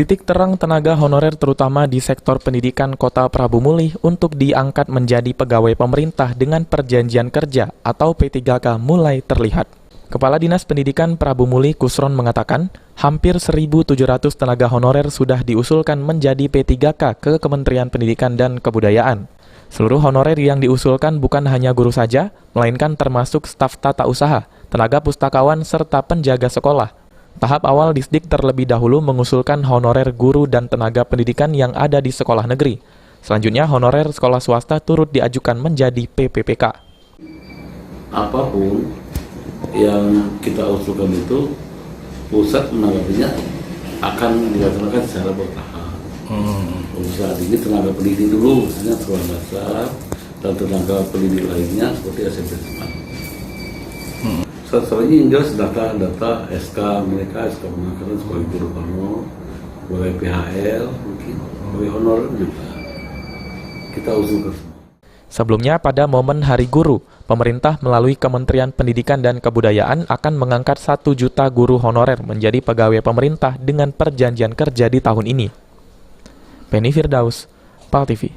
Titik terang tenaga honorer terutama di sektor pendidikan Kota Prabu Muli untuk diangkat menjadi pegawai pemerintah dengan perjanjian kerja atau P3K mulai terlihat. Kepala Dinas Pendidikan Prabu Muli Kusron mengatakan, hampir 1.700 tenaga honorer sudah diusulkan menjadi P3K ke Kementerian Pendidikan dan Kebudayaan. Seluruh honorer yang diusulkan bukan hanya guru saja, melainkan termasuk staf tata usaha, tenaga pustakawan, serta penjaga sekolah. Tahap awal Disdik terlebih dahulu mengusulkan honorer guru dan tenaga pendidikan yang ada di sekolah negeri. Selanjutnya, honorer sekolah swasta turut diajukan menjadi PPPK. Apapun yang kita usulkan itu, pusat menanggapinya akan dilaksanakan secara bertahap. Saat ini tenaga pendidik dulu, misalnya sekolah dasar, dan tenaga pendidik lainnya seperti SMP SMA. Setelahnya yang jelas data SK mereka, SK pengangkatan sebagai guru honor, sebagai PHL, mungkin sebagai honor juga kita usulkan. Sebelumnya pada momen Hari Guru, pemerintah melalui Kementerian Pendidikan dan Kebudayaan akan mengangkat 1 juta guru honorer menjadi pegawai pemerintah dengan perjanjian kerja di tahun ini. Penny Firdaus, PAL TV.